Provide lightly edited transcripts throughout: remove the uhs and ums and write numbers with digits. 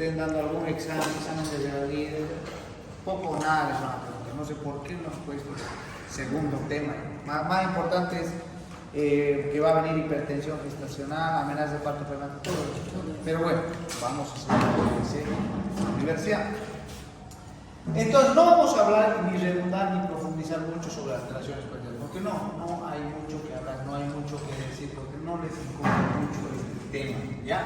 estén dando algún examen de realidad, poco o nada les van a preguntar. No sé por qué no han puesto segundo tema. Más importante es que va a venir hipertensión gestacional, amenaza de parto prematuro. Pero bueno, vamos a seguir en la universidad. Entonces no vamos a hablar ni redundar ni profundizar mucho sobre alteraciones placentarias, porque no hay mucho que hablar, no hay mucho que decir, porque no les incumbe mucho este tema, ¿ya?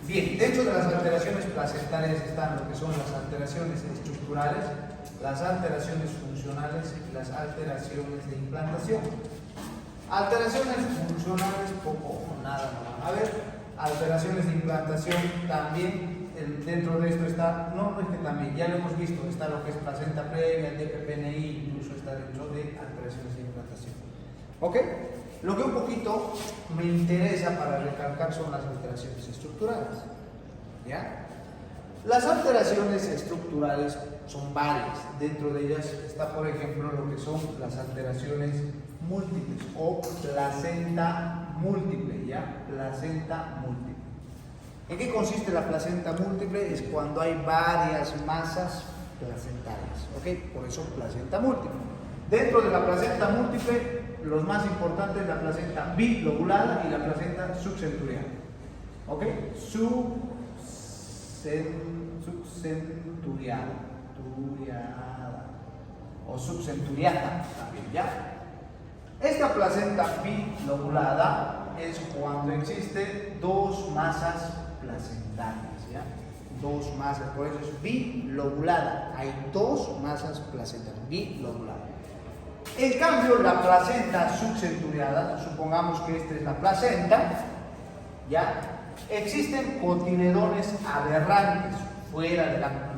Bien, dentro de las alteraciones placentarias están lo que son las alteraciones estructurales, las alteraciones funcionales y las alteraciones de implantación. Alteraciones funcionales, poco o nada no van a ver. Alteraciones de implantación también. Dentro de esto está, no es que también, ya lo hemos visto, está lo que es placenta previa, el DPPNI, incluso está dentro de alteraciones de implantación. ¿Ok? Lo que un poquito me interesa para recalcar son las alteraciones estructurales. ¿Ya? Las alteraciones estructurales son varias. Dentro de ellas está, por ejemplo, lo que son las alteraciones múltiples o placenta múltiple, ¿ya? Placenta múltiple. ¿En qué consiste la placenta múltiple? Es cuando hay varias masas placentarias, ¿ok? Por eso placenta múltiple. Dentro de la placenta múltiple, los más importantes es la placenta bilobulada y la placenta subcenturiada, ¿ok? Subcenturiada o subcenturiata también, ¿ya? Esta placenta bilobulada es cuando existe dos masas placentarias, ¿ya? Dos masas, por eso es bilobulada. Hay dos masas placentarias, bilobulada. En cambio, la placenta subcenturiada, supongamos que esta es la placenta, ¿ya? Existen cotiledones aberrantes fuera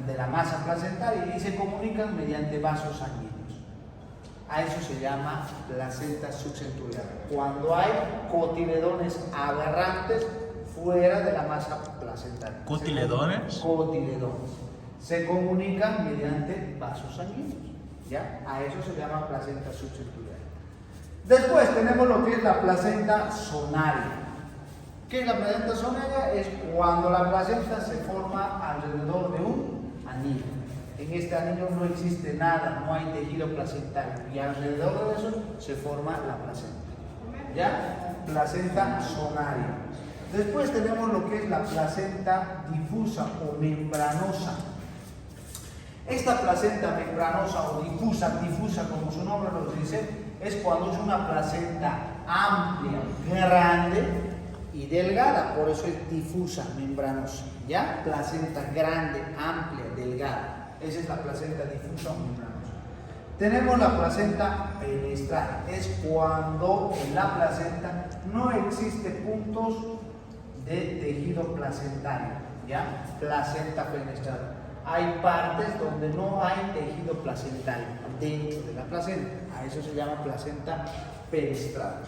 de la masa placentaria y se comunican mediante vasos sanguíneos. A eso se llama placenta subcenturiada. Cuando hay cotiledones aberrantes fuera de la masa placentaria. ¿Cotiledones? Cotiledones. Se comunican mediante vasos sanguíneos. ¿Ya? A eso se llama placenta subcenturiada. Después tenemos lo que es la placenta sonaria. ¿Qué es la placenta sonaria? Es cuando la placenta se forma alrededor de un anillo. En este anillo no existe nada, no hay tejido placentario y alrededor de eso se forma la placenta. ¿Ya? Placenta sonaria. Después tenemos lo que es la placenta difusa o membranosa. Esta placenta membranosa o difusa como su nombre lo dice, es cuando es una placenta amplia, grande y delgada, por eso es difusa, membranosa. ¿Ya? Placenta grande, amplia, delgada. Esa es la placenta difusa o membranosa. Tenemos la placenta penestral. Es cuando en la placenta no existe puntos de tejido placentario. ¿Ya? Placenta penestral. Hay partes donde no hay tejido placentario dentro de la placenta. A eso se llama placenta penestral.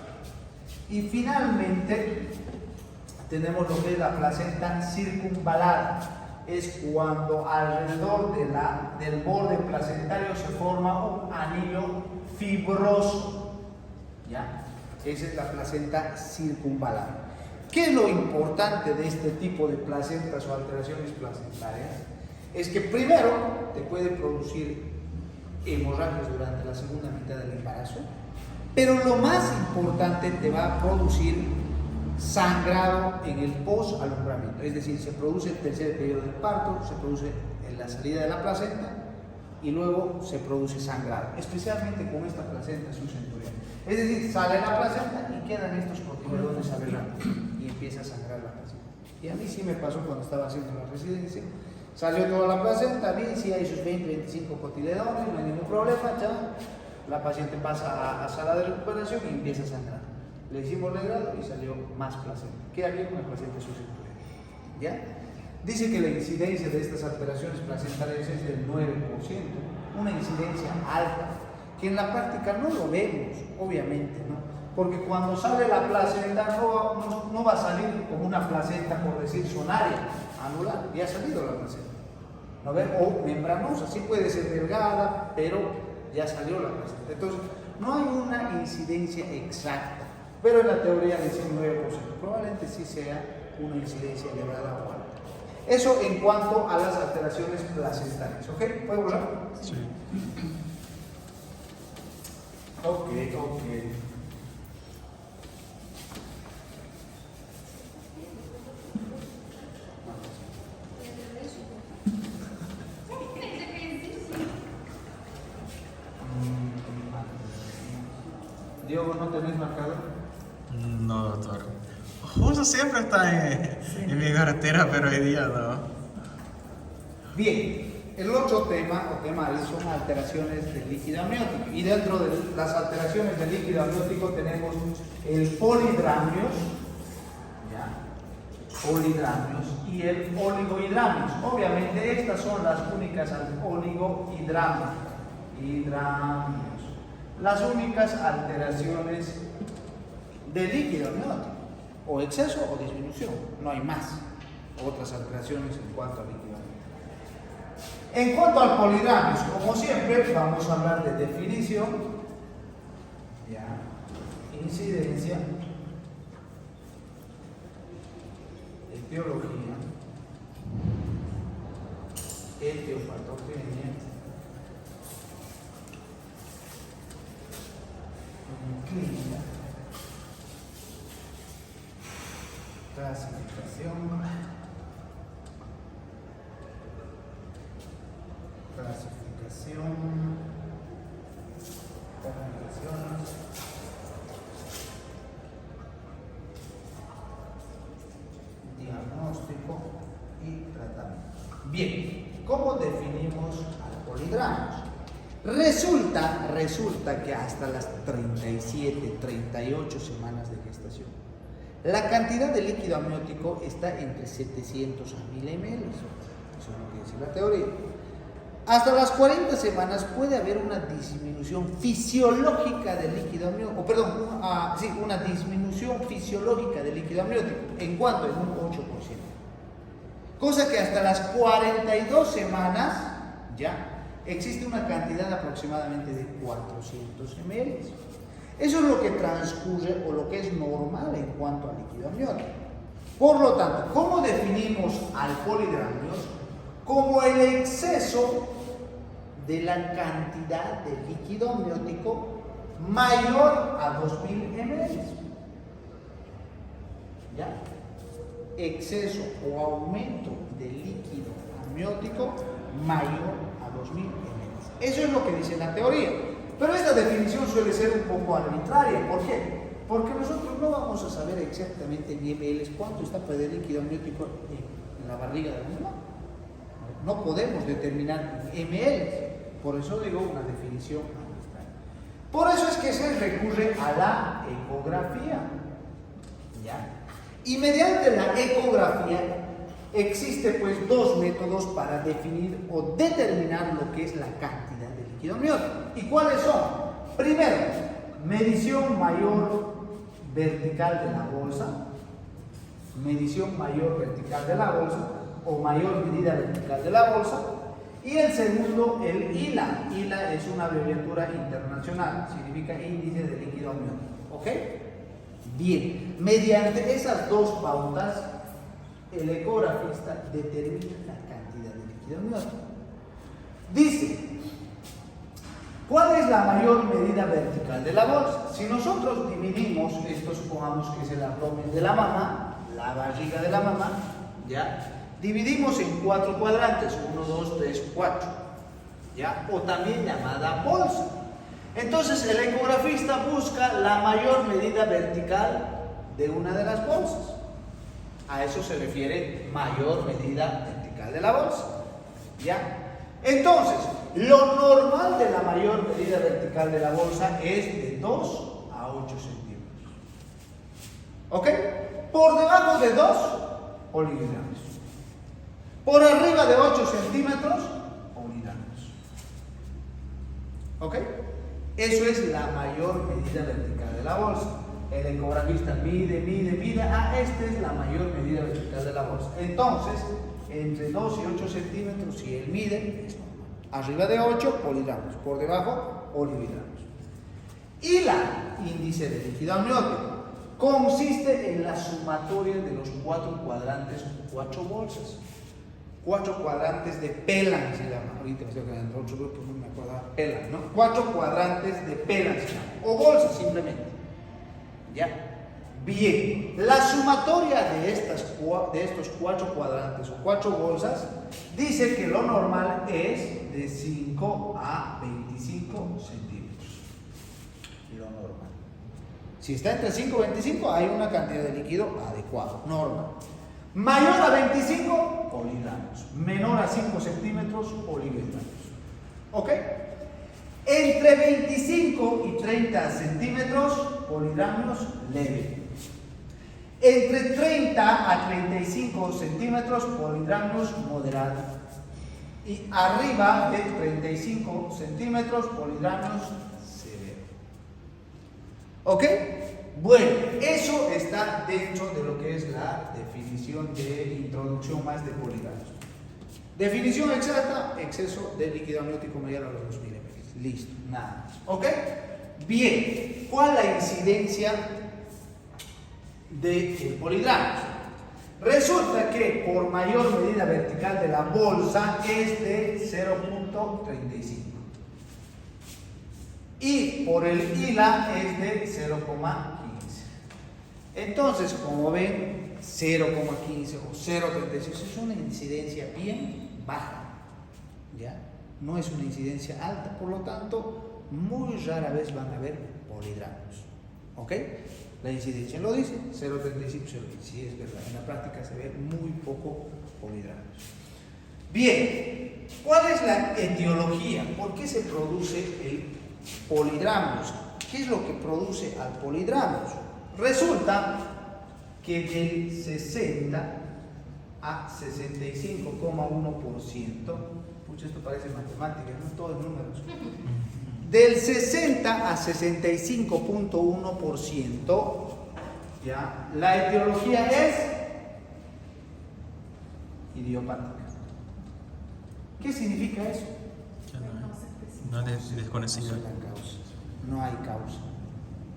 Y finalmente tenemos lo que es la placenta circunvalada. Es cuando alrededor del borde placentario se forma un anillo fibroso. ¿Ya? Esa es la placenta circunvalada. ¿Qué es lo importante de este tipo de placentas o alteraciones placentarias? Es que primero te puede producir hemorragias durante la segunda mitad del embarazo, pero lo más importante te va a producir sangrado en el post-alumbramiento, es decir, se produce el tercer periodo del parto, se produce en la salida de la placenta y luego se produce sangrado, especialmente con esta placenta subcenturiana. Es decir, sale la placenta y quedan estos cotiledones aberrantes y empieza a sangrar la placenta. Y a mí sí me pasó cuando estaba haciendo la residencia. Salió toda la placenta, bien, sí hay sus 20-25 cotiledones, no hay ningún problema, ya. La paciente pasa a sala de recuperación y empieza a sangrar. Le hicimos legrado y salió más placenta. Queda bien una placenta subcenturiana. ¿Ya? Dice que la incidencia de estas alteraciones placentarias es del 9%, una incidencia alta, que en la práctica no lo vemos, obviamente, ¿no? Porque cuando sale la placenta no va a salir como una placenta, por decir, sonaria, anular, ya ha salido la placenta. ¿No ven? O membranosa, sí puede ser delgada, pero ya salió la placenta. Entonces, no hay una incidencia exacta, pero en la teoría dice un 9%. Probablemente sí sea una incidencia elevada o alta. Eso en cuanto a las alteraciones placentarias. ¿Ok? ¿Puedo borrar? Sí. Ok. Diego, ¿no tenés marcador? No, doctor. Justo siempre está en mi cartera, pero hoy día no. Bien, el otro tema o tema ahí son alteraciones del líquido amniótico. Y dentro de las alteraciones del líquido amniótico tenemos el polihidramnios, polidramios y el oligohidramios. Obviamente estas son las únicas oligohidramios, las únicas alteraciones del líquido amniótico, o exceso o disminución, no hay más otras alteraciones en cuanto al líquido amniótico. En cuanto al polidramios, como siempre, vamos a hablar de definición, incidencia, etiología, etiopatogenia, clínica, clasificación, organizaciones, diagnóstico y tratamiento. Bien, ¿cómo definimos al polihidramnios? Resulta que hasta las 37, 38 semanas de gestación, la cantidad de líquido amniótico está entre 700 a 1000 ml. Eso es lo que dice la teoría. Hasta las 40 semanas puede haber una disminución fisiológica del líquido amniótico, una disminución fisiológica del líquido amniótico. ¿En cuánto? En un 8%. Cosa que hasta las 42 semanas ya existe una cantidad aproximadamente de 400 ml. Eso es lo que transcurre o lo que es normal en cuanto al líquido amniótico. Por lo tanto, ¿cómo definimos al polihidramnios? Como el exceso de la cantidad de líquido amniótico mayor a 2000 ml. ¿Ya? Exceso o aumento de líquido amniótico mayor a 2000 ml. Eso es lo que dice la teoría. Pero esta definición suele ser un poco arbitraria. ¿Por qué? Porque nosotros no vamos a saber exactamente en ml cuánto está de líquido amniótico en la barriga de la mamá. No podemos determinar ml. Por eso digo una definición arbitraria. Por eso es que se recurre a la ecografía. ¿Ya? Y mediante la ecografía existe pues dos métodos para definir o determinar lo que es la cantidad de líquido amniótico. ¿Y cuáles son? Primero, medición mayor vertical de la bolsa, medición mayor vertical de la bolsa o mayor medida vertical de la bolsa. Y el segundo, el ILA. ILA es una abreviatura internacional, significa índice de líquido amniótico. ¿Ok? Bien, mediante esas dos pautas, el ecografista determina la cantidad de líquido amniótico. Dice, ¿cuál es la mayor medida vertical de la bolsa? Si nosotros dividimos, esto supongamos que es el abdomen de la mamá, la barriga de la mamá, ¿ya? Dividimos en 4 cuadrantes, 1, 2, 3, 4, ¿ya? O también llamada bolsa. Entonces el ecografista busca la mayor medida vertical de una de las bolsas. A eso se refiere mayor medida vertical de la bolsa, ¿ya? Entonces, lo normal de la mayor medida vertical de la bolsa es de 2 a 8 centímetros. ¿Ok? Por debajo de 2, polihidramnios. Por arriba de 8 centímetros, polihidramnios. ¿Ok? Eso es la mayor medida vertical de la bolsa. El ecografista mide. Esta es la mayor medida vertical de la bolsa. Entonces, entre 2 y 8 centímetros, si él mide, es normal. Arriba de 8, polihidramnios. Por debajo, oligohidramnios. Y la índice de líquido amniótico consiste en la sumatoria de los 4 cuadrantes o 4 bolsas. 4 cuadrantes de Pelan se llama. Ahorita me estoy quedando en otro grupo, no me acordaba. Pelan, ¿no? 4 cuadrantes de Pelan se llama. O bolsa simplemente. ¿Ya? Bien, la sumatoria de estos 4 cuadrantes o 4 bolsas dice que lo normal es de 5 a 25 centímetros. Lo normal. Si está entre 5 y 25 hay una cantidad de líquido adecuado, normal. Mayor a 25, polidranos. Menor a 5 centímetros, poliuretanoos. ¿Ok? Entre 25 y 30 centímetros, polidranos leve. Entre 30 a 35 centímetros, polidranos moderado. Y arriba de 35 centímetros, polidranos severo. ¿Ok? Bueno, eso está dentro de lo que es la definición de introducción más de polidranos. Definición exacta: exceso de líquido amniótico mayor a los 2 milímetros. Listo, nada más. ¿Ok? Bien, ¿cuál es la incidencia de polidranos? Resulta que por mayor medida vertical de la bolsa es de 0.35 y por el ILA es de 0.15. Entonces, como ven, 0.15 o 0.36 es una incidencia bien baja, ¿ya? No es una incidencia alta, por lo tanto, muy rara vez van a haber polidranos. ¿Ok? La incidencia lo dice, 0.35, 0.15, sí es verdad, en la práctica se ve muy poco polidranos. Bien, ¿cuál es la etiología? ¿Por qué se produce el polidranos? ¿Qué es lo que produce al polidranos? Resulta que del 60 a 65,1%, pucha, esto parece matemática, no todos números. Del 60 a 65,1%, ¿ya? La etiología es idiopática. ¿Qué significa eso? No es desconocido. No hay causa.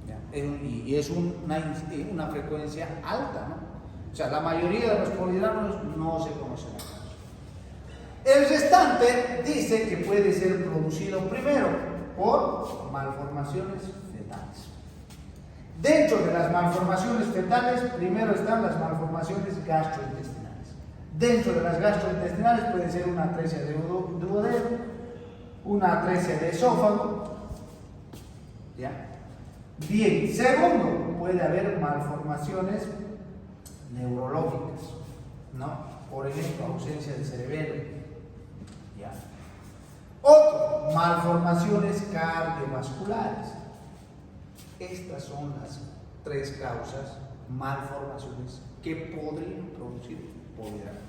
¿Ya? Y es una frecuencia alta, ¿no? O sea, la mayoría de los polidranos no se conoce la causa. El restante dice que puede ser producido primero por malformaciones fetales. Dentro de las malformaciones fetales, primero están las malformaciones gastrointestinales. Dentro de las gastrointestinales puede ser una atresia de duodeno, una atresia de esófago. ¿Ya? Bien, segundo, puede haber malformaciones neurológicas, ¿no? Por ejemplo, ausencia de cerebelo. ¿Ya? Otro, malformaciones cardiovasculares. Estas son las 3 causas, malformaciones que podrían producir polidranos.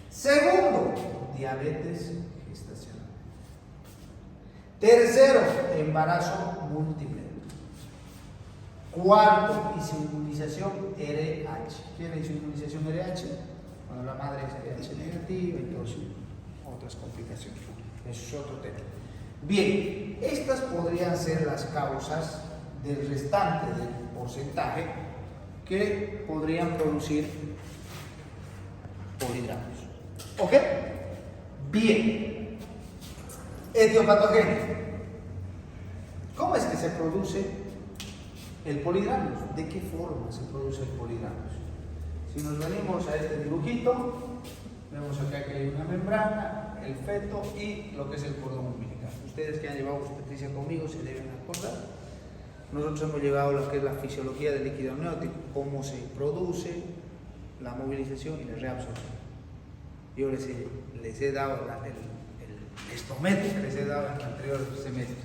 Segundo, diabetes gestacional. Tercero, embarazo múltiple. Cuarto, inmunización RH. ¿Qué es la inmunización RH? Cuando la madre es RH negativa y todas otras complicaciones. Eso es otro tema. Bien, estas podrían ser las causas del restante del porcentaje que podrían producir polidranos. ¿Ok? Bien. Etiopatogenia. ¿Cómo es que se produce el polidranos? ¿De qué forma se produce el polidranos? Si nos venimos a este dibujito, vemos acá que hay una membrana, el feto y lo que es el cordón umbilical. Ustedes que han llevado obstetricia conmigo se deben acordar. Nosotros hemos llevado lo que es la fisiología del líquido amniótico, cómo se produce, la movilización y la reabsorción. Yo les he dado el estometro que les he dado en el anterior semestre.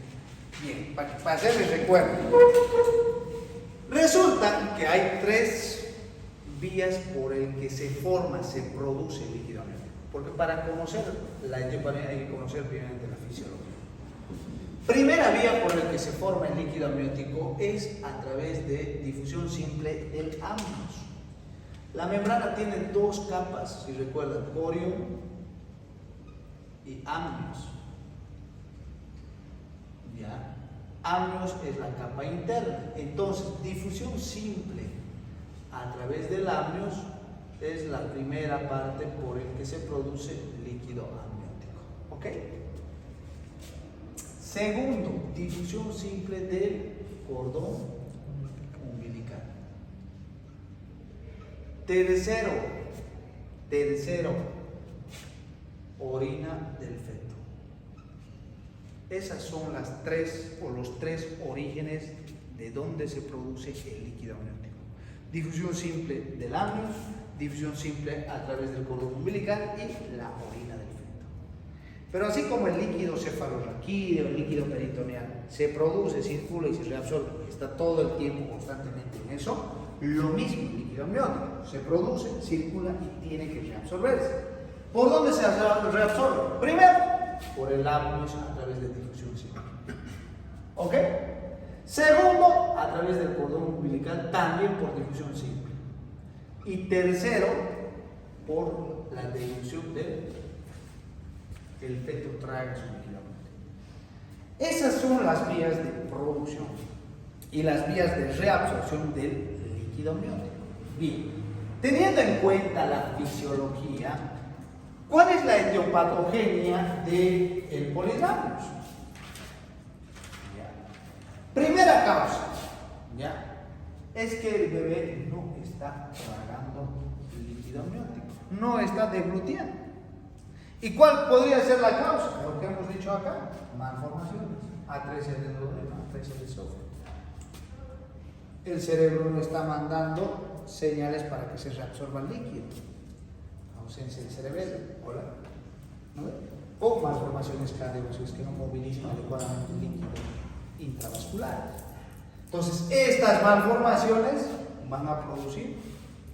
Bien, para hacerles recuerdo. Resulta que hay 3 vías por el que se produce el líquido amniótico. Porque para conocer la etiopatogenia hay que conocer primeramente la fisiología. Primera vía por la que se forma el líquido amniótico es a través de difusión simple del amnios. La membrana tiene 2 capas, si recuerdan, corium y amnios. ¿Ya? Amnios es la capa interna. Entonces, difusión simple a través del amnios es la primera parte por el que se produce líquido amniótico. ¿Ok? Segundo, difusión simple del cordón umbilical. Tercero, orina del feto. Esas son las tres o los tres orígenes de donde se produce el líquido amniótico. Difusión simple del amnios, difusión simple a través del cordón umbilical y la orina del feto. Pero así como el líquido cefalorraquídeo, el líquido peritoneal, se produce, circula y se reabsorbe, y está todo el tiempo constantemente en eso, lo mismo el líquido amniótico, se produce, circula y tiene que reabsorberse. ¿Por dónde se reabsorbe? Primero, por el amnios a través de difusión simple. ¿Ok? Segundo, a través del cordón umbilical, también por difusión simple. Y tercero, por la difusión del feto traga su líquido amniótico. Esas son las vías de producción y las vías de reabsorción del líquido amniótico. Bien, teniendo en cuenta la fisiología, ¿cuál es la etiopatogenia del polidramnios? Primera causa, ¿ya? Es que el bebé no está tragando líquido amniótico, no está deglutiendo. ¿Y cuál podría ser la causa? Lo que hemos dicho acá, malformaciones, atresia del duodeno, atresia del esófago. El cerebro no está mandando señales para que se reabsorba el líquido. Ausencia de cerebelo, hola, ¿no? O malformaciones cardiovasculares que no movilizan adecuadamente el líquido intravascular. Entonces, estas malformaciones van a producir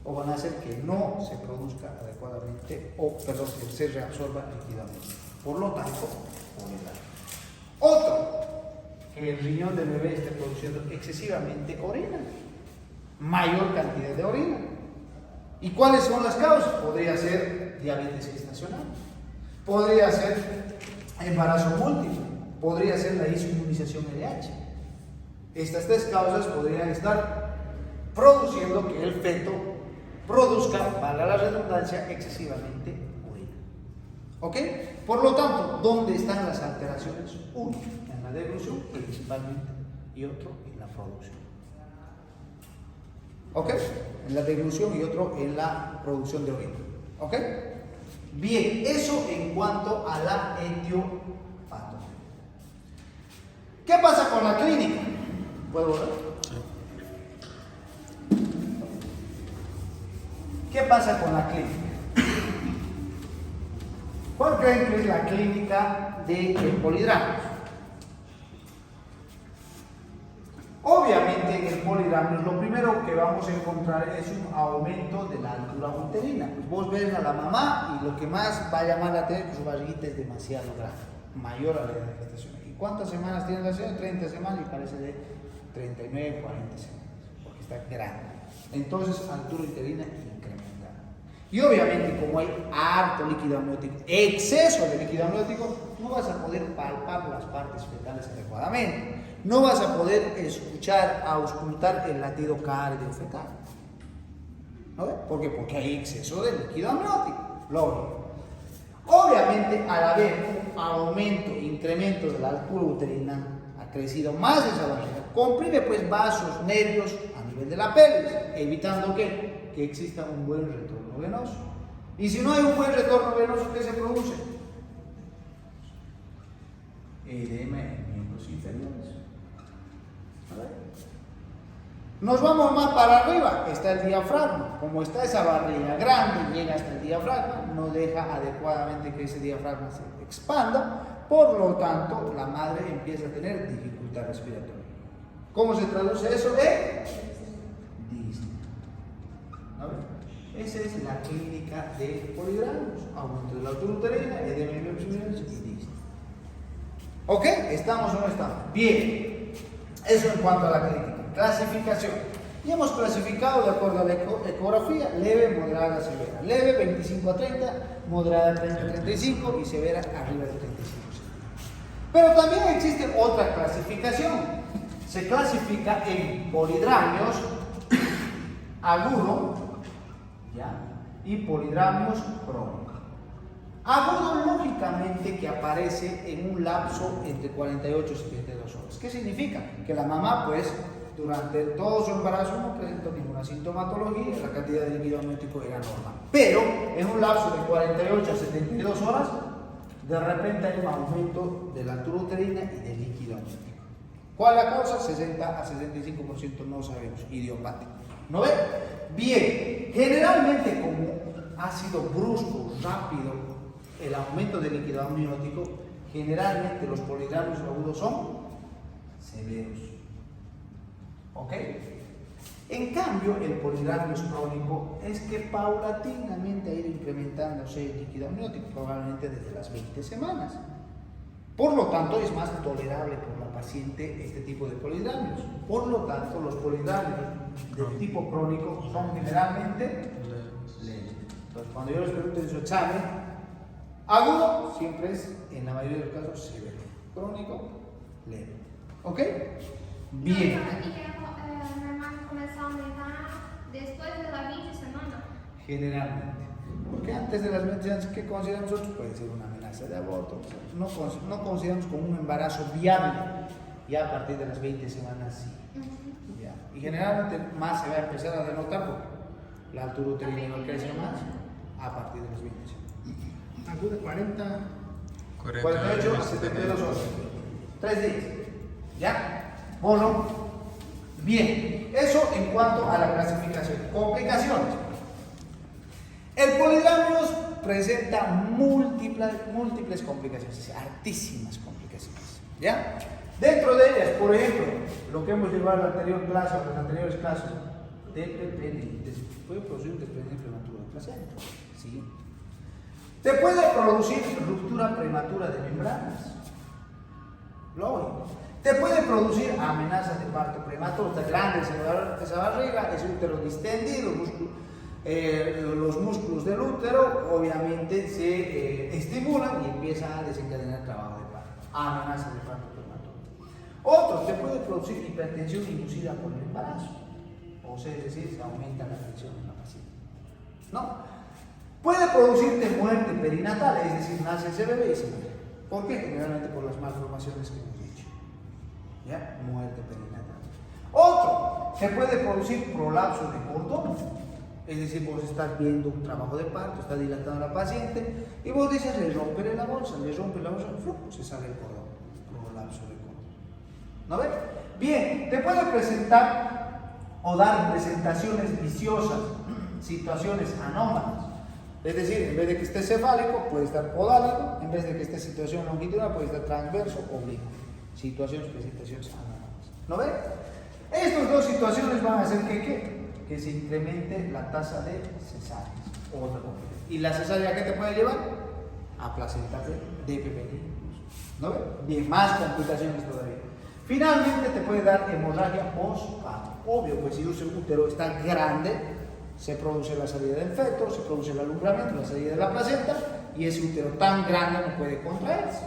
o van a hacer que no se produzca adecuadamente que se reabsorba el líquido amniótico. Por lo tanto, otro, que el riñón del bebé esté produciendo excesivamente orina, mayor cantidad de orina. ¿Y cuáles son las causas? Podría ser diabetes gestacional, podría ser embarazo múltiple, podría ser la inmunización LH. Estas tres causas podrían estar produciendo que el feto produzca, valga la redundancia, excesivamente orina. ¿Ok? Por lo tanto, ¿dónde están las alteraciones? Uno, en la deglución principalmente, y otro en la producción. ¿Ok? En la deglución y otro en la producción de orina. ¿Ok? Bien, eso en cuanto a la etiopatología. ¿Qué pasa con la clínica? ¿Puedo ver? Sí. ¿Qué pasa con la clínica? ¿Cuál creen que es la clínica del polidramnios? Obviamente en el polidramnios lo primero que vamos a encontrar es un aumento de la altura uterina. Pues vos ves a la mamá y lo que más va a llamar la atención es que su barriguita es demasiado grande, mayor a la edad de gestación. ¿Y cuántas semanas tiene la señora? 30 semanas y parece de 39, 40 semanas, porque está grande. Entonces, altura uterina incrementada. Y obviamente, como hay harto líquido amniótico, exceso de líquido amniótico, no vas a poder palpar las partes fetales adecuadamente. No vas a poder escuchar, auscultar el latido cardiofetal. ¿No ves? ¿Por qué? Porque hay exceso de líquido amniótico. Lógico. Obviamente, al haber un aumento, incremento de la altura uterina, ha crecido más esa barriga, comprime pues vasos, nervios a nivel de la pelvis, evitando que exista un buen retorno venoso. Y si no hay un buen retorno venoso, ¿qué se produce? Edema en miembros inferiores. Nos vamos más para arriba, está el diafragma. Como está esa barriga grande, llega hasta el diafragma, no deja adecuadamente que ese diafragma se expanda, por lo tanto la madre empieza a tener dificultad respiratoria. ¿Cómo se traduce eso? Disney. Esa es la clínica de polidramnios, aumento de la altura uterina, edema en miembros inferiores y Disney. ¿Ok? ¿Estamos o no estamos? Bien, eso en cuanto a la clínica. Clasificación. Y hemos clasificado de acuerdo a la ecografía: leve, moderada, severa. Leve 25 a 30, moderada 30 a 35 y severa arriba de 35. Pero también existe otra clasificación. Se clasifica en polidramnios agudo, ¿ya? y polidramios crónicos. Agudo, lógicamente, que aparece en un lapso entre 48 y 72 horas. ¿Qué significa? Que la mamá, pues, durante todo su embarazo no presentó ninguna sintomatología, la cantidad de líquido amniótico era normal. Pero en un lapso de 48 a 72 horas, de repente hay un aumento de la altura uterina y del líquido amniótico. ¿Cuál es la causa? 60 a 65% no sabemos, idiopático. ¿No ve? Bien, generalmente como ha sido brusco, rápido el aumento del líquido amniótico, generalmente los polidramios agudos son severos. ¿Ok? En cambio, el polidramios crónico es que paulatinamente ha ido incrementándose el líquido amniótico, probablemente desde las 20 semanas. Por lo tanto, es más tolerable por la paciente este tipo de polidramios. Por lo tanto, los polidramios del tipo crónico son generalmente leves. Entonces, cuando yo les pregunto en su examen, agudo siempre es, en la mayoría de los casos, severo. Crónico, leve. ¿Ok? Bien. Normal começa a aumentar después de la 20 semana. Generalmente. Porque antes de las 20 semanas, ¿qué consideramos nosotros? Puede ser una amenaza de aborto. No consideramos como un embarazo viable. Ya a partir de las 20 semanas sí. Ya. Y generalmente más se va a empezar a denotar porque la altura uterina no crece más a partir de las 20 semanas. Agudo 48 a 72 horas. 3 días. ¿Ya? Bueno, bien. Eso en cuanto a la clasificación. Complicaciones. El polidramios presenta múltiples complicaciones, hartísimas complicaciones. ¿Ya? Dentro de ellas, por ejemplo, lo que hemos llevado en la anterior clase o en las anteriores clases, DPPD, puede producir un desprendimiento prematuro de placenta. ¿Sí? Te puede producir ruptura prematura de membranas. Lógico. Te puede producir amenazas de parto prematuro, está grande esa barriga, ese útero distendido, los músculos del útero obviamente se estimulan y empieza a desencadenar trabajo de parto, amenazas de parto prematuro. Otro, te puede producir hipertensión inducida por el embarazo, o sea, es decir, se aumenta la presión en la paciente. ¿No? Puede producirte muerte perinatal, es decir, nace ese bebé y se muere. ¿Por qué? Generalmente por las malformaciones que hemos dicho. ¿Ya? Muerte perinatal. Otro, se puede producir prolapso de cordón. Es decir, vos estás viendo un trabajo de parto, está dilatando a la paciente y vos dices, le rompe la bolsa, se sale el cordón. Prolapso de cordón. ¿No ves? Bien, te puede presentar o dar presentaciones viciosas, situaciones anómalas. Es decir, en vez de que esté cefálico, puede estar podálico, en vez de que esté situación longitudinal, puede estar transverso o oblicuo. Presentaciones anómalas. ¿No ves? Estas dos situaciones van a hacer que se incremente la tasa de cesáreas. Otra complicación. ¿Y la cesárea qué te puede llevar? A placentas de PPD. ¿No ves? Bien, más complicaciones todavía. Finalmente te puede dar hemorragia postparto. Obvio, pues si un útero está grande, se produce la salida del feto, se produce el alumbramiento, la salida de la placenta, y ese útero tan grande no puede contraerse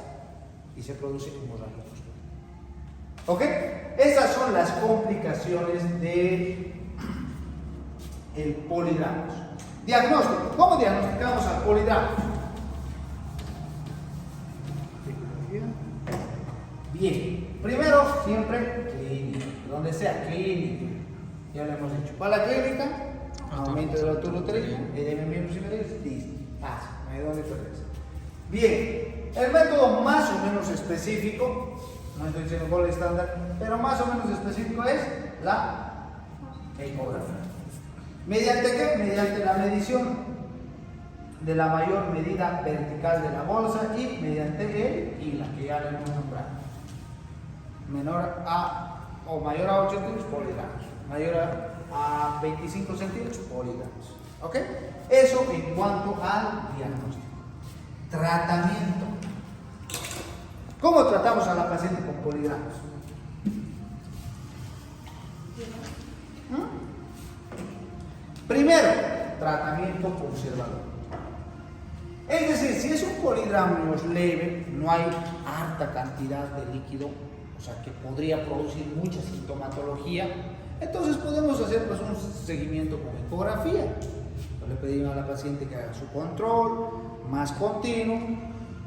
y se produce hemorragia postparto. ¿Ok? Esas son las complicaciones de el polidramios. Diagnóstico. ¿Cómo diagnosticamos al polidramios? Bien. Primero, siempre clínica. Donde sea clínica. Ya lo hemos dicho. Para la clínica, aumento de la altura uterina, edema en miembros inferiores, listo. Pasa. No hay dónde perderse. Bien. El método más o menos específico, no estoy diciendo cuál es el estándar, pero más o menos específico es la ecografía. ¿Mediante qué? Mediante la medición de la mayor medida vertical de la bolsa y mediante el ILA, que ya le hemos nombrado. Menor a o mayor a 8 centímetros, poligramos. Mayor a 25 centímetros, poligramos. ¿Ok? Eso en cuanto al diagnóstico. Tratamiento. ¿Cómo tratamos a la paciente con poligramos? Primero, tratamiento conservador. Es decir, si es un polidramios leve, no hay harta cantidad de líquido, o sea que podría producir mucha sintomatología, entonces podemos hacer pues, un seguimiento con ecografía. le pedimos a la paciente que haga su control más continuo.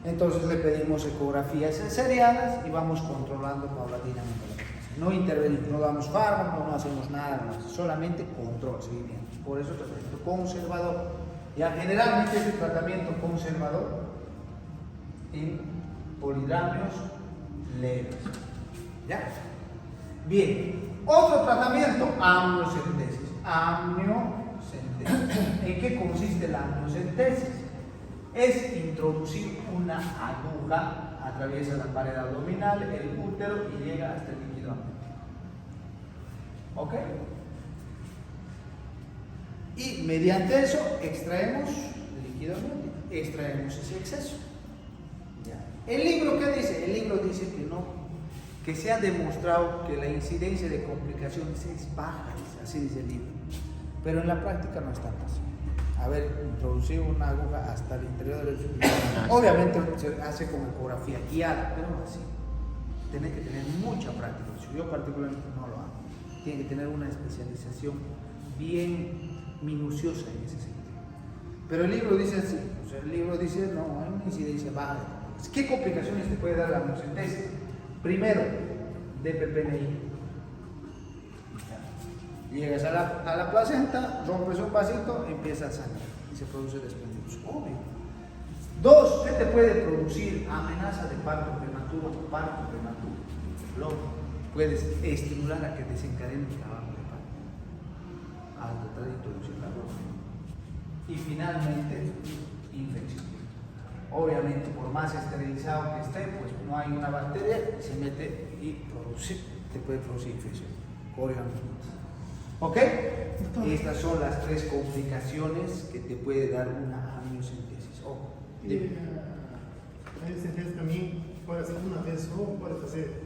Entonces le pedimos ecografías seriadas y vamos controlando paulatinamente la paciente. No intervenimos, no damos fármacos, no hacemos nada más, solamente control, seguimiento. Por eso tratamiento conservador. Ya generalmente es el tratamiento conservador en polidramios leves. ¿Ya? Bien. Otro tratamiento, amniocentesis. Amniocentesis. ¿En qué consiste la amniocentesis? Es introducir una aguja, atraviesa la pared abdominal, el útero y llega hasta el líquido amniótico. ¿Ok? Y mediante eso extraemos el líquido amniótico, extraemos ese exceso. ¿Ya? ¿El libro qué dice? El libro dice que no, que se ha demostrado que la incidencia de complicaciones es baja, así dice el libro. Pero en la práctica no es tan fácil. A ver, introducir una aguja hasta el interior del suelo. Obviamente se hace con ecografía guiada, pero no así. Tiene que tener mucha práctica. Yo particularmente no lo hago. Tiene que tener una especialización bien minuciosa en ese sentido. Pero el libro dice así. O sea, el libro dice, no, hay una incidencia baja. ¿Qué complicaciones te puede dar la amniocentesis? Primero, DPPNI. Llegas a la placenta, rompes un vasito, empieza a sangrar y se produce desprendimiento. Obvio. Dos, ¿qué te puede producir? Amenaza de parto prematuro o parto prematuro. Luego, puedes estimular a que desencadene el trabajo de parto al tratar de introducir la ropa. Y finalmente, infección. Obviamente, por más esterilizado que esté, pues no hay una bacteria, se mete y te puede producir infección. Obviamente. ¿Ok? Estas son las tres complicaciones que te puede dar una amniocentesis. Ojo. La amniocentesis también puede hacer una vez o puede hacer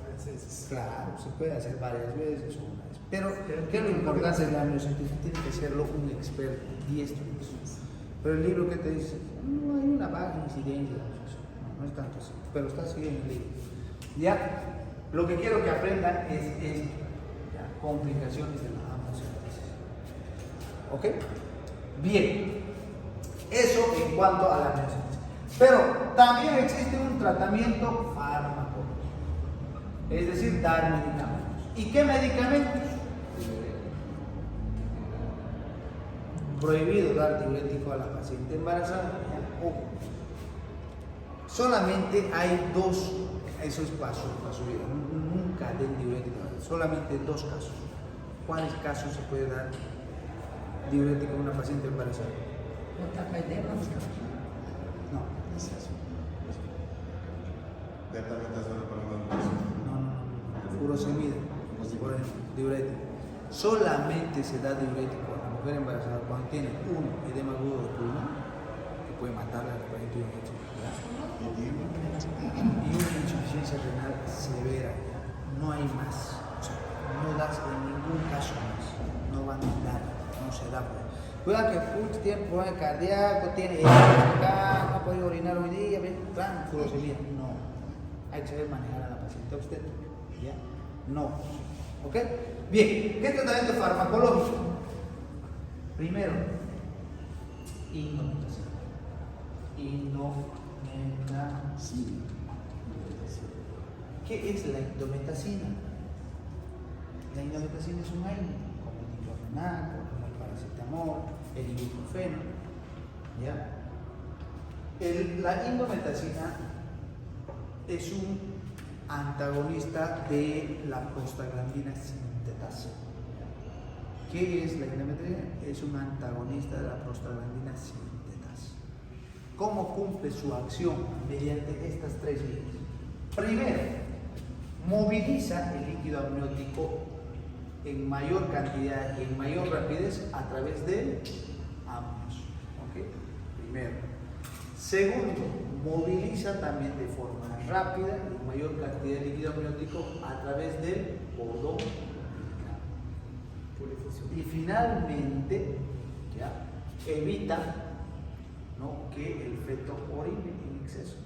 varias veces. Claro, se puede hacer varias veces o una vez. Pero, ¿qué es lo importante de la amniocentesis? Tiene que serlo un experto, diestro. Pero el libro que te dice, no hay una baja incidencia, no es tanto así, pero está así en el libro. Ya, lo que quiero que aprendan es esto, ya, complicaciones de la amniocentesis. ¿Ok? Bien, eso en cuanto a la amniocentesis. Pero también existe un tratamiento farmacológico, es decir, dar medicamentos. ¿Y qué medicamentos? Prohibido dar diurético a la paciente embarazada. Solamente hay dos, eso es paso vida. Nunca den diurético, solamente dos casos. ¿Cuáles casos se puede dar diurético a una paciente embarazada? No, es eso. No. Furosemida, por ejemplo, diurético. Solamente se da diurético a la mujer embarazada cuando tiene un edema agudo de pulmón, que puede matarla a la 41 y una insuficiencia renal severa. No hay más. O sea, no das en ningún caso más. No van a dar, no se da. Cuidado que tiene problema cardíaco, tiene acá, no puede orinar hoy día, plan, furosemida. No. Hay que saber manejar a la paciente usted. ¿Ya? No. ¿Ok? Bien, ¿qué tratamiento farmacológico? Primero, indometacina. ¿Qué es la indometacina? La indometacina es un aire, como el diclofenaco, como el paracetamol, el ibuprofeno. ¿Ya? La indometacina es un antagonista de la prostaglandina sintetasa. ¿Qué es la indometacina? Es un antagonista de la prostaglandina sintetasa. ¿Cómo cumple su acción? Mediante estas tres vías. Primero, moviliza el líquido amniótico en mayor cantidad y en mayor rapidez a través del amnios. ¿Okay? Primero. Segundo, moviliza también de forma rápida y mayor cantidad de líquido amniótico a través del cordón umbilical. Y finalmente, ¿ya? Evita, ¿no?, que el feto orine en exceso.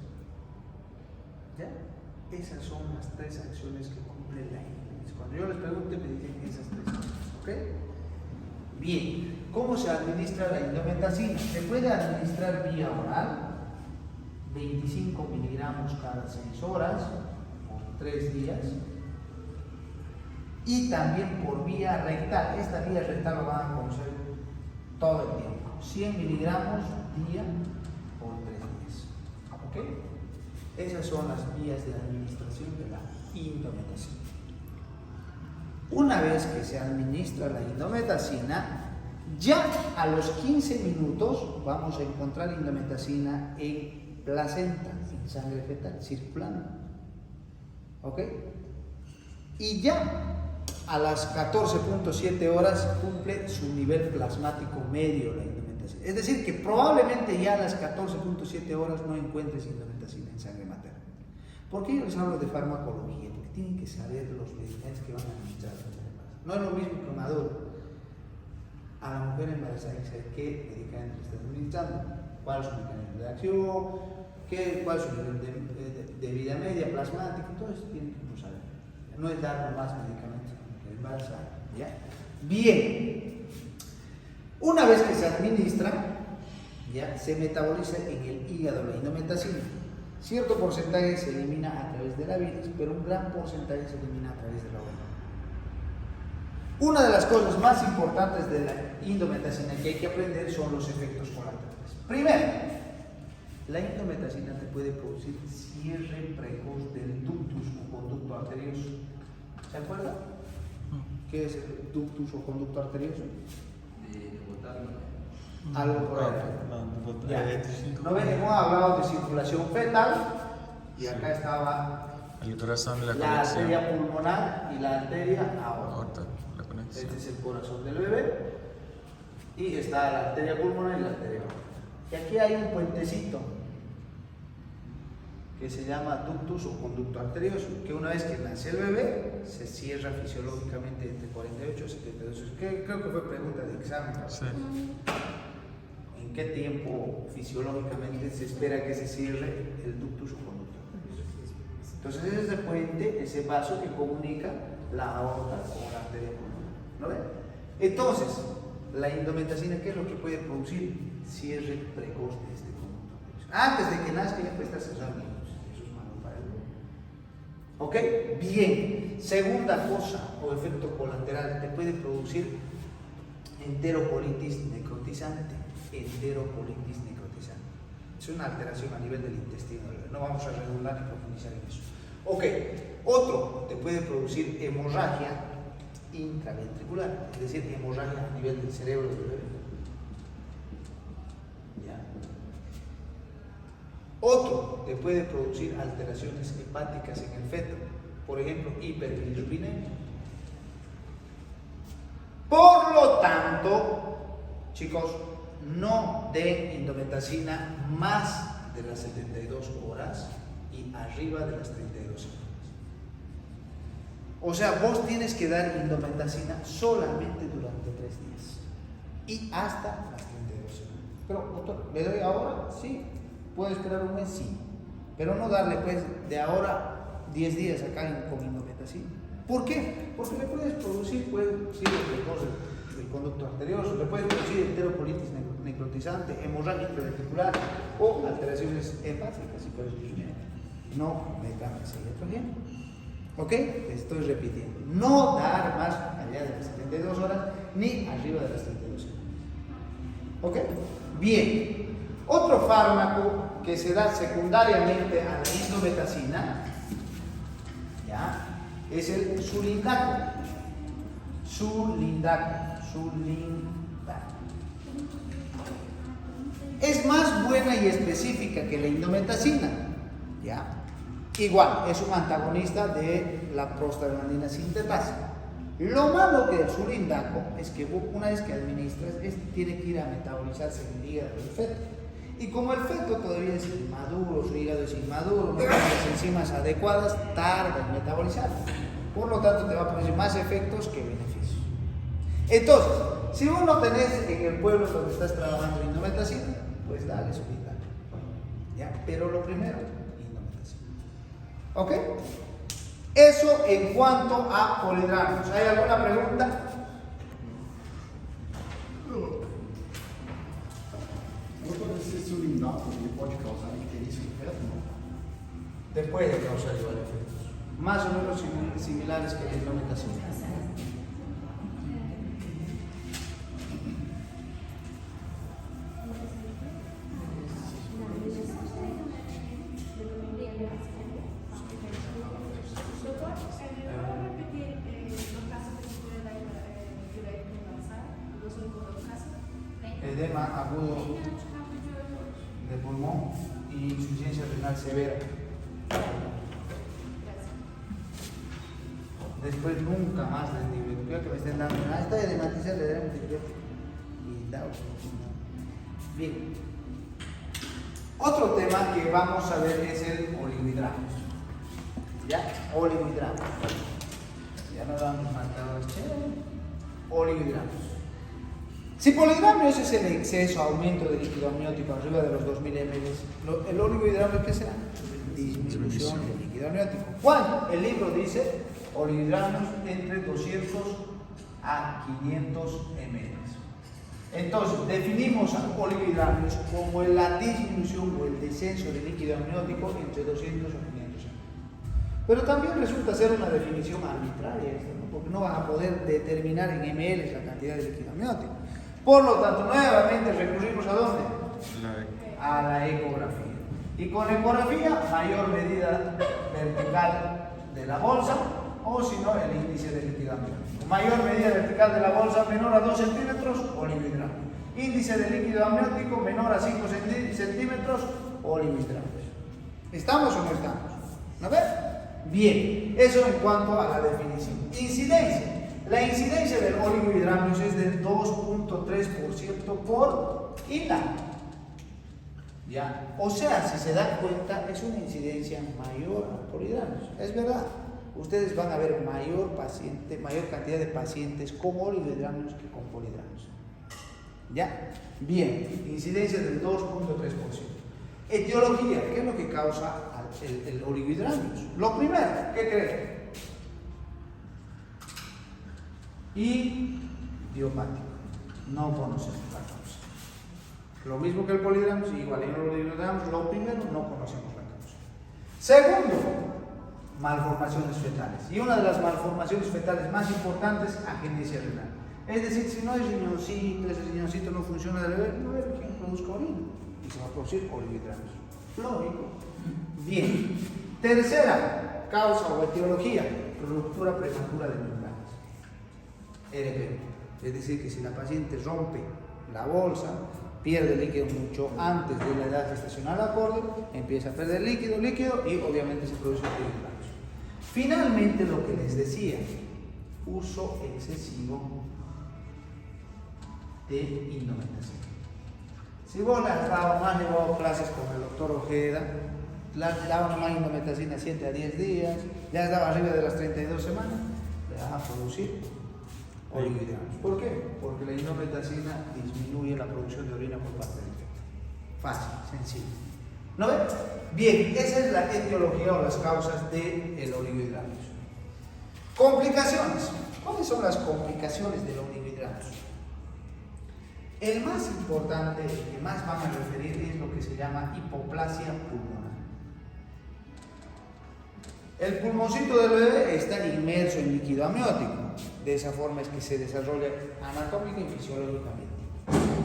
¿Ya? Esas son las tres acciones que cumple la indometacina. Cuando yo les pregunte, me dicen esas tres cosas. ¿Ok? Bien, ¿cómo se administra la indometacina? Se puede administrar vía oral, 25 miligramos cada 6 horas, por 3 días, y también por vía rectal. Esta vía rectal lo van a conocer todo el tiempo, 100 miligramos día por 3 días. ¿Ok? Esas son las vías de administración de la indometacina. Una vez que se administra la indometacina, ya a los 15 minutos vamos a encontrar indometacina en placenta, en sangre fetal, circulando. ¿Ok? Y ya a las 14.7 horas cumple su nivel plasmático medio la indometacina. Es decir, que probablemente ya a las 14.7 horas no encuentres indometacina en sangre materna. ¿Por qué yo les hablo de farmacología? Porque tienen que saber los medicamentos que van a administrar. No es lo mismo que un adulto. A la mujer embarazada hay que saber qué medicamento le está administrando, cuál es su mecanismo de acción, cuál es su nivel de vida media, plasmática, todo eso tienen que saber. No es dar más medicamentos a la mujer embarazada. ¿Ya? Bien. Una vez que se administra, ya se metaboliza en el hígado la indometacina. Cierto porcentaje se elimina a través de la bilis, pero un gran porcentaje se elimina a través de la orina. Una de las cosas más importantes de la indometacina que hay que aprender son los efectos colaterales. Primero, la indometacina te puede producir cierre precoz del ductus o conducto arterioso. ¿Se acuerdan? ¿Qué es el ductus o conducto arterioso? Algo por ahí. ¿No ven? Hemos hablado de circulación fetal y acá estaba el corazón, la arteria pulmonar y la arteria aorta. La conexión. Este es el corazón del bebé y está la arteria pulmonar y la arteria aorta. Y aquí hay un puentecito que se llama ductus o conducto arterioso, que una vez que nace el bebé se cierra fisiológicamente entre 48 y 72. Creo que fue pregunta de examen. Sí. ¿En qué tiempo fisiológicamente se espera que se cierre el ductus o conducto arterioso? Entonces ese es el puente, ese vaso que comunica la aorta con la arteria pulmonar. ¿No ven? Entonces, la indometacina, ¿qué es lo que puede producir? Cierre precoz de este conducto arterioso. Antes de que nazca ya puede estar cerrado. Eso es malo para el bebé. ¿Ok? Bien. Segunda cosa o efecto colateral, te puede producir enterocolitis necrotizante. Enterocolitis necrotizante. Es una alteración a nivel del intestino. No vamos a redundar ni profundizar en eso. Ok, otro te puede producir hemorragia intraventricular, es decir, hemorragia a nivel del cerebro del bebé. ¿Ya? Otro te puede producir alteraciones hepáticas en el feto, por ejemplo, hiperbilirubinemia. Por lo tanto, chicos, no den indometacina más de las 72 horas y arriba de las 32 horas. O sea, vos tienes que dar indometacina solamente durante 3 días y hasta las 32 horas. Pero, doctor, ¿le doy ahora? Sí. ¿Puedo esperar un mes? Sí. Pero no darle, pues, de ahora 10 días acá con indometacina. ¿Por qué? Porque le puedes producir, pues, del conducto arterioso, le puedes producir enterocolitis necrotizante, hemorragia intraventricular o alteraciones hepáticas y hiperbilirubinemia. No me cambies el otro ejemplo. ¿Ok? Te estoy repitiendo. No dar más allá de las 72 horas ni arriba de las 32 horas. ¿Ok? Bien. Otro fármaco que se da secundariamente a la indometacina, ¿ya?, es el sulindaco. Sulindaco. Es más buena y específica que la indometacina, ¿ya? Igual, es un antagonista de la prostaglandina sintetasa. Lo malo que el sulindaco es que una vez que administras, este tiene que ir a metabolizarse en el hígado del feto. Y como el feto todavía es inmaduro, su hígado es inmaduro, no tiene las enzimas adecuadas, tarda en metabolizar. Por lo tanto, te va a producir más efectos que beneficios. Entonces, si vos no tenés en el pueblo donde estás trabajando indometacina, pues dale sulindaco. ¿Ya? Pero lo primero, indometacina. ¿Ok? Eso en cuanto a polidranos. ¿Hay alguna pregunta? pode causar icterícia no feto, não? Te puede causar igual efectos, más o menos similares que la indometacina. Edema agudo de pulmón y insuficiencia renal severa. Después nunca más de antibiótico, que me estén dando, esta edematiza le daremos antibiótico. Y da. Bien. Otro tema que vamos a ver es el oligohidratos. ¿Ya? Oligohidratos. Ya no damos marcadores chéveres. Oligohidratos. Si polihidramios es el exceso, aumento de líquido amniótico arriba de los 2000 ml, el oligohidramio, ¿qué será? Disminución del líquido amniótico. ¿Cuánto? El libro dice oligohidramios entre 200 a 500 ml. Entonces, definimos a oligohidramios como la disminución o el descenso del líquido amniótico entre 200 a 500 ml. Pero también resulta ser una definición arbitraria, ¿no? Porque no van a poder determinar en ml la cantidad de líquido amniótico. Por lo tanto, nuevamente recurrimos ¿a dónde? A la ecografía. Y con ecografía, mayor medida vertical de la bolsa, o si no, el índice de líquido amniótico. Mayor medida vertical de la bolsa menor a 2 centímetros, oligohidramios. Índice de líquido amniótico menor a 5 centímetros, oligohidramios. ¿Estamos o no estamos? ¿No ves? Bien, eso en cuanto a la definición. Incidencia. La incidencia del oligohidramios es del 2.3% por ILA. ¿Ya? O sea, si se dan cuenta, es una incidencia mayor a polihidramios. Es verdad. Ustedes van a ver mayor cantidad de pacientes con oligohidramios que con polihidramios. ¿Ya? Bien, incidencia del 2.3%. Etiología, ¿qué es lo que causa el oligohidramios? Lo primero, ¿qué creen? Idiopático. No conocemos la causa. Lo mismo que el polihidramios, igual en el oligohidramios, lo primero, no conocemos la causa. Segundo, malformaciones fetales. Y una de las malformaciones fetales más importantes, agenesia renal. Es decir, si no hay riñoncito, ese riñoncito no funciona del bebé, no hay quien produzca orina. Y se va a producir oligohidramios. Lógico. Bien. Tercera causa o etiología, ruptura prematura de membranas. RP. Es decir, que si la paciente rompe la bolsa, pierde líquido mucho antes de la edad gestacional acorde, empieza a perder líquido y obviamente se produce oligohidramios. Finalmente, lo que les decía, uso excesivo de indometacina. Si vos le has llevado clases con el doctor Ojeda, le has dado nomás indometacina 7 a 10 días, ya estaba arriba de las 32 semanas, le vas a producir oligohidramios. ¿Por qué? Porque la indometacina disminuye la producción de orina por parte del feto. Fácil, sencillo. ¿No ven? Bien, esa es la etiología o las causas del oligohidramios. Complicaciones. ¿Cuáles son las complicaciones del oligohidramios? El más importante, el que más van a referir, es lo que se llama hipoplasia pulmonar. El pulmoncito del bebé está inmerso en líquido amniótico. De esa forma es que se desarrolla anatómica y fisiológicamente.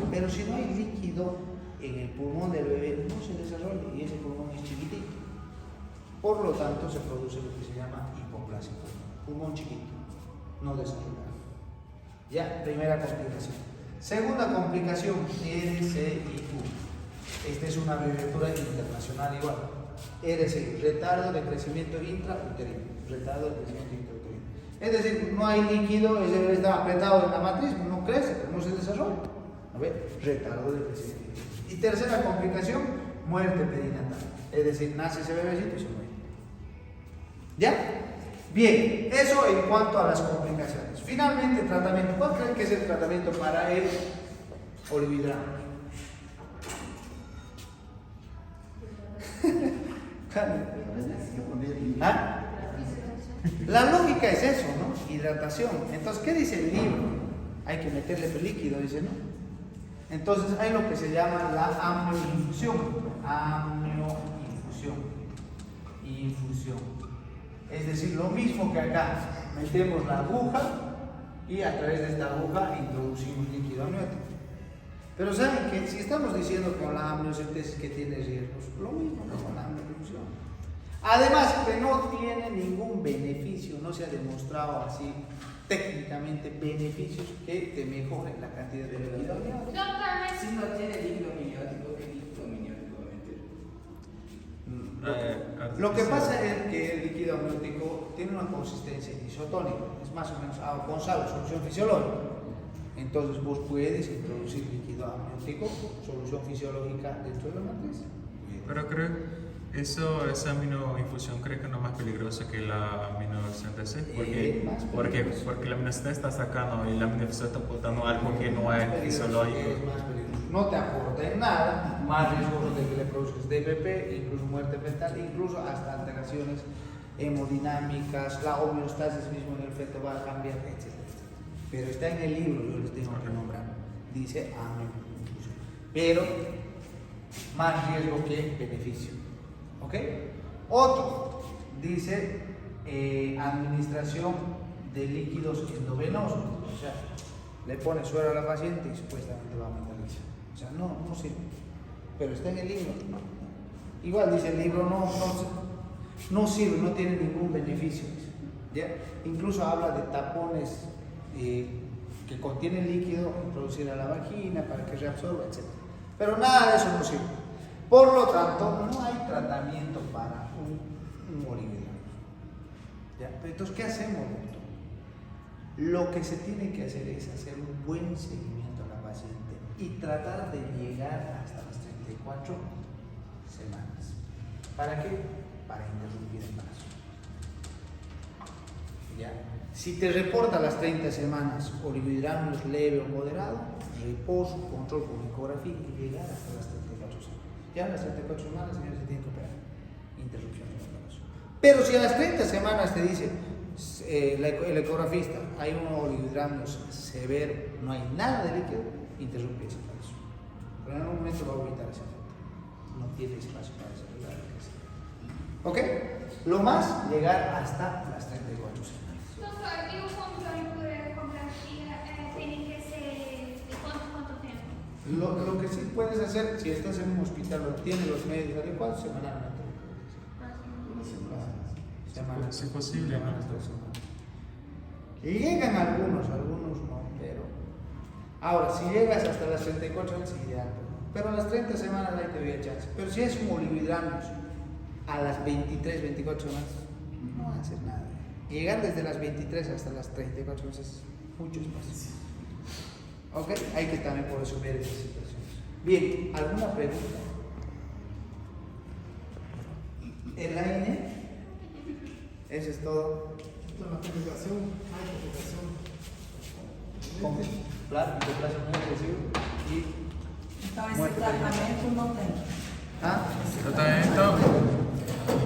Pero si no hay líquido en el pulmón del bebé, no se desarrolla y ese pulmón es chiquitito. Por lo tanto, se produce lo que se llama hipoplasia pulmonar. Pulmón chiquito, no desarrollado. Ya, primera complicación. Segunda complicación, RCIU. Esta es una abreviatura internacional igual. RCIU, retardo de crecimiento intrauterino. Retardo de crecimiento intrauterino. Es decir, no hay líquido, ese bebé está apretado en la matriz, no crece, no se desarrolla. ¿No ve? Retardo de crecimiento. Y tercera complicación, muerte perinatal. Es decir, nace ese bebecito y se muere. ¿Ya? Bien, eso en cuanto a las complicaciones. Finalmente, tratamiento. ¿Cuál creen que es el tratamiento para el oligohidramios? ¿Ah? La lógica es eso, ¿no? Hidratación. Entonces, ¿qué dice el libro? Hay que meterle líquido, dice, ¿no? Entonces, hay lo que se llama la amnioinfusión. amnioinfusión. Infusión. Es decir, lo mismo que acá, metemos la aguja y a través de esta aguja introducimos líquido amniótico. Pero saben que si estamos diciendo con la amniocentesis que tiene riesgos, lo mismo que con la amnioinfusión. Además que no tiene ningún beneficio, no se ha demostrado así técnicamente beneficios que te mejoren la cantidad de líquido amniótico. Doctor, Si no tiene líquido amniótico, ¿qué líquido amniótico va a meter? Lo que pasa es que el líquido amniótico tiene una consistencia isotónica, es más o menos agua con sal, solución fisiológica. Entonces vos puedes introducir líquido amniótico, solución fisiológica dentro de la matriz. Pero creo esa aminoinfusión creo que no es más peligrosa que la aminocentesis Más porque peligroso. la aminocentesis está sacando y la aminoinfusión está aportando algo que no es fisiológico. Es más peligroso. No te aporta en nada, más riesgoso de que le produzcas DPP, incluso muerte fetal, incluso hasta alteraciones hemodinámicas, la homeostasis mismo en el feto va a cambiar, etc. Pero está en el libro, yo les tengo que nombrar. Dice amnioinfusión. Pero más riesgo que beneficio. ¿Ok? Otro dice administración de líquidos endovenosos. O sea, le pone suero a la paciente y supuestamente va a metalizar. O sea, no sirve. Pero está en el libro. Igual dice el libro, no sirve, no tiene ningún beneficio. ¿Ya? Incluso habla de tapones que contienen líquido, introducir a la vagina para que reabsorba, etc. Pero nada de eso no sirve. Por lo tanto, no hay tratamiento para un oligohidramnios. ¿Ya? Entonces, ¿qué hacemos, doctor? Lo que se tiene que hacer es hacer un buen seguimiento a la paciente y tratar de llegar hasta las 34 semanas. ¿Para qué? Para interrumpir el embarazo. ¿Ya? Si te reporta a las 30 semanas oligohidramnios leve o moderado, reposo, control con ecografía y llegar hasta las 34 semanas. Ya a las 34 semanas, señores, se tiene que operar. Interrupción del embarazo. Pero si a las 30 semanas te dice el ecografista, hay un oligohidramnios severo, no hay nada de líquido, interrumpe ese embarazo. Pero en algún momento va a evitar ese efecto. No tiene espacio para desarrollar el cáncer. ¿Ok? Lo más, llegar hasta las 34 semanas. Doctor, e o controle por ecografía tiene que ser de cuánto tiempo? Lo que sí puedes hacer, si estás en un hospital o tienes los medios adecuados, semanalmente. Semanas. Si es posible, ¿no? Semanas, 2 semanas. Y llegan algunos no, pero. Ahora, si llegas hasta las 34 es ideal, pero a las 30 semanas ahí te doy chance. Pero si es un oligohidramnios a las 23, 24 semanas, no va a hacer nada. Llegar desde las 23 hasta las 34 es mucho espacio. Ok, hay que también por eso ver esas situaciones. Bien, ¿alguna pregunta? ¿El AINE? Eso es todo. Entonces, la complicación, hay complicación. ¿Cómo? Claro, complicación muy agresiva y Então, esse muerte prematura. tratamento não tem. ¿Ah? Tratamiento,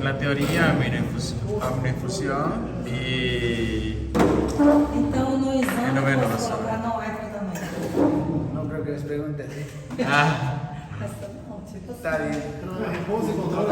la teoría, aminoinfusión y Então, no exame, Endovenoso. posso colocar não é tratamento. No creo que les pregunte. ah, Essa não, tipo assim. Está bien. Pero el repouso y control